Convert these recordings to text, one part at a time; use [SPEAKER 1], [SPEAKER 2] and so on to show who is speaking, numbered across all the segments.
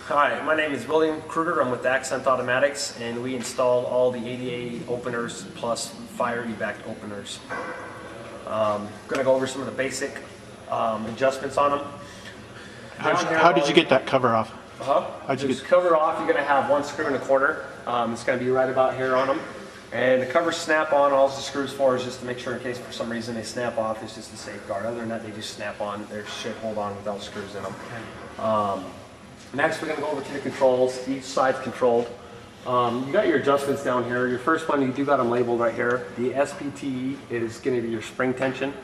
[SPEAKER 1] Hi, my name is William Kruger. I'm with Accent Automatics, and we install all the ADA openers plus fire evac openers. I'm going to go over some of the basic adjustments on them.
[SPEAKER 2] How did you get that cover off?
[SPEAKER 1] How'd you get cover off? You're going to have one screw in the corner. It's going to be right about here on them. And the covers snap on. All the screws for is just to make sure in case for some reason they snap off. It's just a safeguard. Other than that, they just snap on. They should hold on without screws in them. Next, we're going to go over to the controls. Each side's controlled. You got your adjustments down here. Your first one, you do got them labeled right here. The SPT is going to be your spring tension.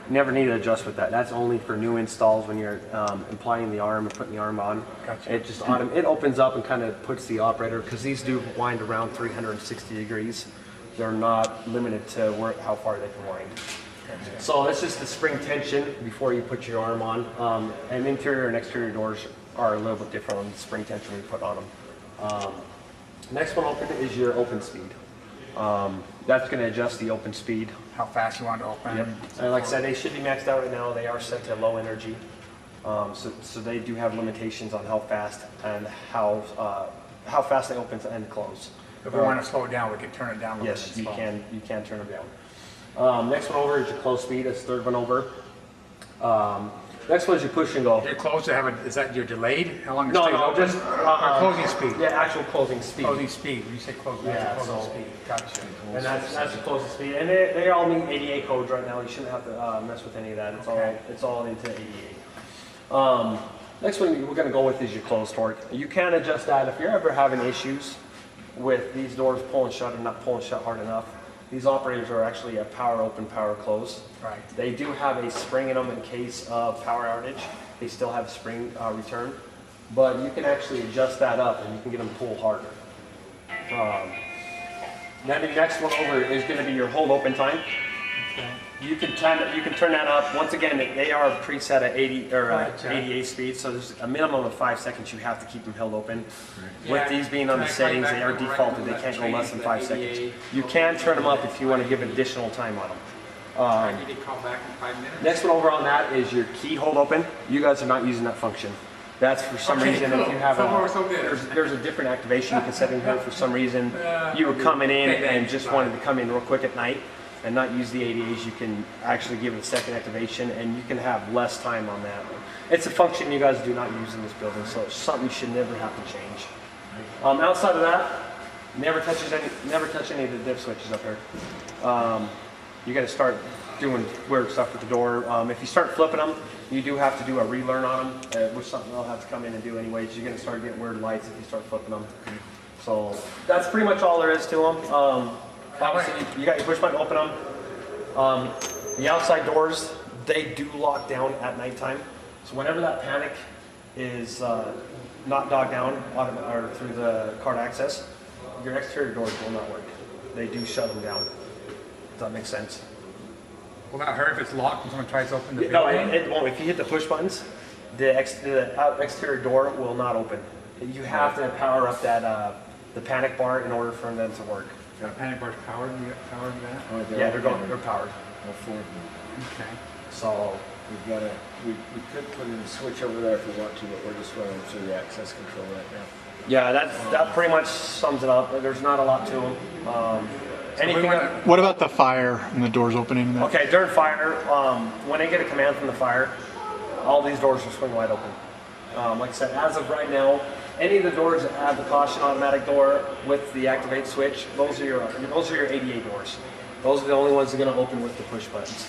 [SPEAKER 1] You never need to adjust with that. That's only for new installs when you're applying the arm and putting the arm on.
[SPEAKER 2] Gotcha.
[SPEAKER 1] It just it opens up and kind of puts the operator, because these do wind around 360 degrees. They're not limited to how far they can wind. Gotcha. So it's just the spring tension before you put your arm on. And interior and exterior doors are a little bit different on the spring tension we put on them. Next one open is your open speed. That's going to adjust the open speed.
[SPEAKER 3] How fast you want to open.
[SPEAKER 1] Yep. And like I said, they should be maxed out right now. They are set to low energy. So they do have limitations on how fast and how fast they open and close.
[SPEAKER 3] If we want to slow it down, we can turn it down a little bit.
[SPEAKER 1] Yes, you can turn it down. Next one over is your close speed. That's the third one over. Next one is your push and go.
[SPEAKER 3] Your close, is that your delayed? How long it
[SPEAKER 1] No,
[SPEAKER 3] stays
[SPEAKER 1] no,
[SPEAKER 3] open?
[SPEAKER 1] just
[SPEAKER 3] Or closing speed?
[SPEAKER 1] Yeah, actual closing speed.
[SPEAKER 3] Closing speed. When you say closing,
[SPEAKER 1] Yeah,
[SPEAKER 3] that's closing
[SPEAKER 1] so-
[SPEAKER 3] speed. Gotcha.
[SPEAKER 1] And that's the closest speed. And they all meet ADA codes right now. You shouldn't have to mess with any of that. It's all into ADA. Next one we're going to go with is your close torque. You can adjust that if you're ever having issues with these doors pulling shut and not pulling shut hard enough. These operators are actually a power open, power close.
[SPEAKER 3] Right.
[SPEAKER 1] They do have a spring in them in case of power outage. They still have spring return, but you can actually adjust that up and you can get them pull harder. Then the next one over is going to be your hold open time.
[SPEAKER 3] Okay.
[SPEAKER 1] You can turn that up. Once again, they are preset at 80 or
[SPEAKER 3] Right, yeah.
[SPEAKER 1] 88 speed, so there's a minimum of 5 seconds you have to keep them held open.
[SPEAKER 4] Yeah,
[SPEAKER 1] With these being on the
[SPEAKER 4] can I
[SPEAKER 1] settings,
[SPEAKER 4] call
[SPEAKER 1] they
[SPEAKER 4] you
[SPEAKER 1] are
[SPEAKER 4] back and
[SPEAKER 1] defaulted. They
[SPEAKER 4] recommend
[SPEAKER 1] can't go
[SPEAKER 4] that
[SPEAKER 1] less than
[SPEAKER 4] training
[SPEAKER 1] 5
[SPEAKER 4] for the
[SPEAKER 1] seconds.
[SPEAKER 4] ADA?
[SPEAKER 1] You can turn them up if you want to give additional time on them.
[SPEAKER 4] I need to call back in 5 minutes.
[SPEAKER 1] Next one over on that is your key hold open. You guys are not using that function. That's for some
[SPEAKER 4] Okay,
[SPEAKER 1] reason
[SPEAKER 4] cool.
[SPEAKER 1] if you have
[SPEAKER 4] So far, so good.
[SPEAKER 1] there's a different activation you can set in here for some reason. You were coming in
[SPEAKER 4] Okay,
[SPEAKER 1] and
[SPEAKER 4] thanks.
[SPEAKER 1] just
[SPEAKER 4] Bye.
[SPEAKER 1] wanted to come in real quick at night and not use the ADAs. You can actually give it a second activation and you can have less time on that. It's a function you guys do not use in this building, so it's something you should never have to change. Outside of that, never touch any of the dip switches up here. You got to start doing weird stuff with the door. If you start flipping them, you do have to do a relearn on them, which something they'll have to come in and do anyways. You're going to start getting weird lights if you start flipping them. So that's pretty much all there is to them. Obviously, you got your push button, open them. The outside doors, they do lock down at nighttime. So whenever that panic is not dogged down or through the card access, your exterior doors will not work. They do shut them down. Does that make sense?
[SPEAKER 3] Will that hurt if it's locked when someone tries to open the
[SPEAKER 1] No,
[SPEAKER 3] building?
[SPEAKER 1] it won't. If you hit the push buttons, the exterior door will not open. You have to power up that the panic bar in order for them to work.
[SPEAKER 3] The panic bar's powered. You got powered to that?
[SPEAKER 4] Oh,
[SPEAKER 1] Yeah, they're powered.
[SPEAKER 4] All 4 of them.
[SPEAKER 3] Okay.
[SPEAKER 1] So
[SPEAKER 4] We've got we could put in a switch over there if we want to, but we're just running through the access control right now.
[SPEAKER 1] yeah, that pretty much sums it up. There's not a lot to them. Anything?
[SPEAKER 2] What about the fire and the doors opening? And that?
[SPEAKER 1] Okay, during fire, when they get a command from the fire, all these doors will swing wide open. Like I said, as of right now, any of the doors that have the caution automatic door with the activate switch, those are your ADA doors. Those are the only ones that are going to open with the push buttons.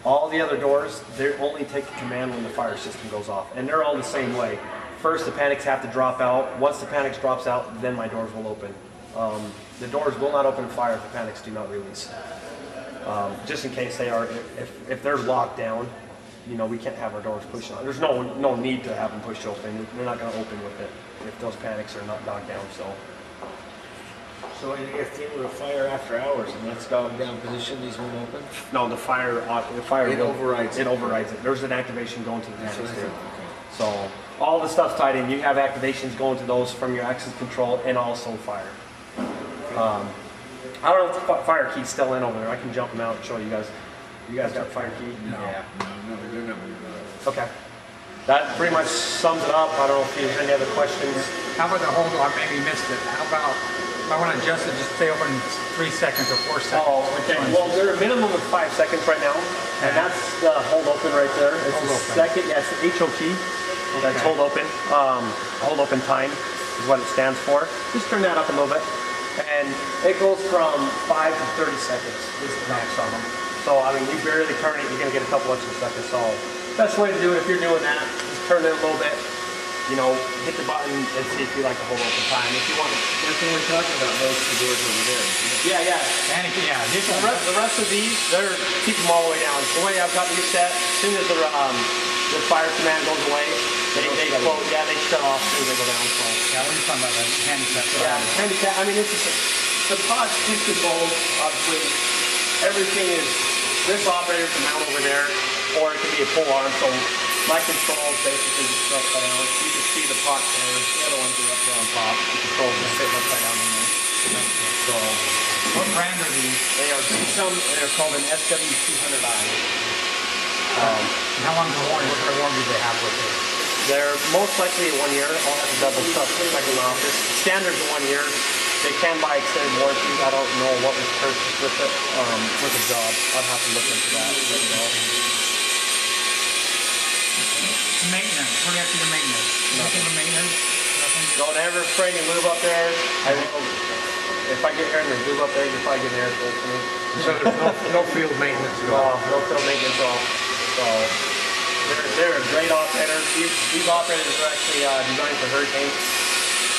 [SPEAKER 1] All the other doors, they only take the command when the fire system goes off, and they're all the same way. First, the panics have to drop out. Once the panics drops out, then my doors will open. The doors will not open fire if the panics do not release. Just in case they are, if they're locked down, you know, we can't have our doors pushed on. There's no need to have them pushed open. They're not going to open with it if those panics are not knocked down.
[SPEAKER 4] So if they were a fire after hours and that's dogged down position, these won't open?
[SPEAKER 1] No, the fire
[SPEAKER 4] It overrides
[SPEAKER 1] it.
[SPEAKER 4] it.
[SPEAKER 1] overrides it. There's an activation going to the
[SPEAKER 4] That's
[SPEAKER 1] panics
[SPEAKER 4] what I
[SPEAKER 1] too.
[SPEAKER 4] thought.
[SPEAKER 1] So all the stuff's tied in. You have activations going to those from your access control and also fire. I don't know if the fire key's still in over there. I can jump them out and show you guys. You guys got fire key?
[SPEAKER 4] No, they're not.
[SPEAKER 1] Okay. That pretty much sums it up. I don't know if there's any other questions.
[SPEAKER 3] How about the hold on? Maybe missed it. How about if I want to adjust it, just stay open 3 seconds or 4 seconds?
[SPEAKER 1] Oh, okay. Well, they're a minimum of 5 seconds right now, and that's the hold open right there. It's
[SPEAKER 3] Hold
[SPEAKER 1] the
[SPEAKER 3] open.
[SPEAKER 1] second, yeah, it's the HOT. That's hold open. Hold open time is what it stands for. Just turn that up a little bit, and it goes from 5 to 30 seconds. Is the max on them. So I mean, you barely turn it, you're gonna get a couple extra seconds. So best way to do it if you're doing that, just turn it a little bit. You know, hit the button and see if you like to hold open time. If you want to.
[SPEAKER 4] That's what we're talking about, those two doors over there.
[SPEAKER 1] Yeah, yeah. The rest of these, they're keep them all the way down. The way I've got these set, as soon as the fire command goes away, they close. Yeah, they shut off as soon as they go down. So.
[SPEAKER 3] Yeah, what are you talking about? The handicap?
[SPEAKER 1] Yeah, handicap. I mean, it's just, the pod's is controlled. Obviously, everything is. This operator can mount over there, or it can be a pull arm. So my controls basically just upside down. You can see the pot there. The other ones are up there on top. The controls are sitting upside down in there. So.
[SPEAKER 3] What brand are these?
[SPEAKER 1] They are they're called an SW200i.
[SPEAKER 3] How long is the warranty? What kind of warranty do they have with it?
[SPEAKER 1] They're most likely 1 year. I'll have to double check in my office. Standard's 1 year. They can buy extended warranties. I don't know what was purchased with it, with the job. I'd have to look into that.
[SPEAKER 3] Maintenance. What do you have to do maintenance? Nothing for maintenance? Nothing?
[SPEAKER 1] Don't ever spray any lube up there. I will. If I get here and there's lube up there, you'll probably get an air full to me.
[SPEAKER 4] So there's no field maintenance at all?
[SPEAKER 1] No field maintenance at all. So they're a great operator. These operators are actually designed for hurricanes.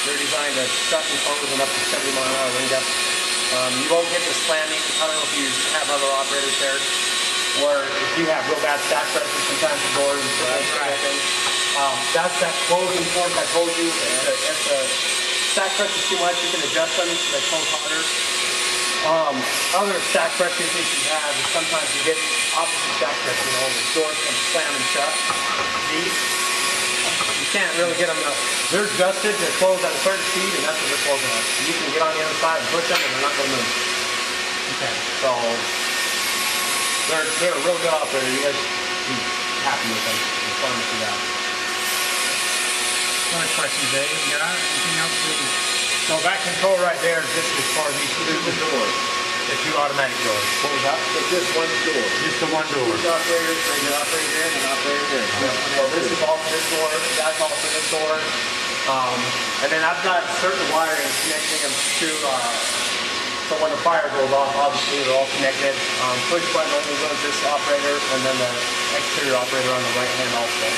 [SPEAKER 1] They're designed to shut and close and up to 70 mile an hour wind depth. You won't get the slamming. I don't know if you have other operators there, where if you have real bad stack pressure, sometimes the doors and stuff. That's that closing force I told you. If the stack pressure is too much, you can adjust them so they close harder. Other stack pressure issues you have is sometimes you get opposite stack pressure, you know, the doors can slam and shut. These, you can't really get them to, they're adjusted to close at a certain speed, and that's what they're closing at. You can get on the other side and push them, and they're not going to move.
[SPEAKER 3] Okay.
[SPEAKER 1] So, they're a real good operator. You guys be happy with them. It's fun to see that.
[SPEAKER 3] Other questions, Dave? You got anything else?
[SPEAKER 4] So that control right there, just as far as these two doors, the 2 automatic doors.
[SPEAKER 1] What was that?
[SPEAKER 4] It's just one door.
[SPEAKER 3] Just the one door.
[SPEAKER 1] These operators, they get operator in and operator there. So this is all for this door, that's all for this door. And then I've got certain wiring connecting them to, so when the fire goes off, obviously they're all connected. Push button only goes this operator, and then the exterior operator on the right hand also.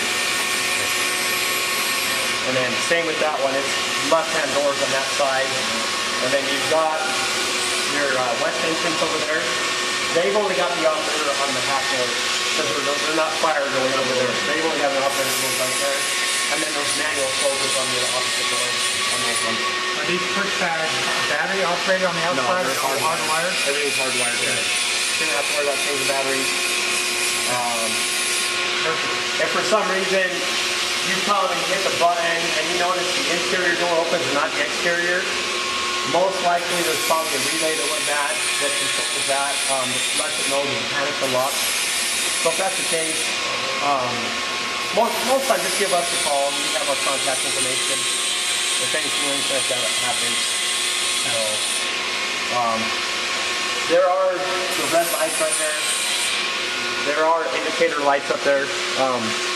[SPEAKER 1] And then same with that one, it's left-hand doors on that side. And then you've got your west entrance over there. They've only got the operator on the half door, because they're not fire going over there. They've only got an operator that goes out there. And then those manual closers on the opposite door on those ones.
[SPEAKER 3] Are these push battery operated on the outside or hardwired?
[SPEAKER 1] Everything's hardwired. Yeah. You don't have to worry about changing batteries. If for some reason you come and hit the button and you notice the interior door opens and not the exterior, most likely there's probably a relay that went bad that controls that. Lets it know the mechanics are locked. So if that's the case, most times just give us a call. We have our contact information. If anything like that happens. So there are the red lights right there. There are indicator lights up there.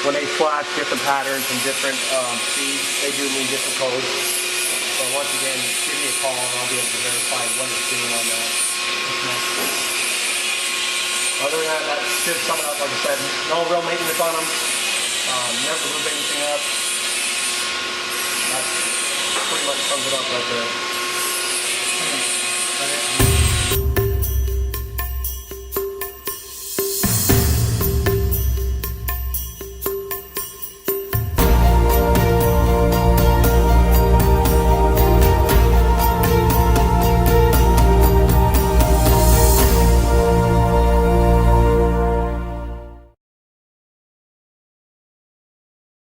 [SPEAKER 1] When they flash different patterns and different speeds, they do mean different codes. So once again, give me a call and I'll be able to verify what it's doing on that. Other than that, that should sum it up. Like I said, no real maintenance on them. Never move anything up. That pretty much sums it up right there.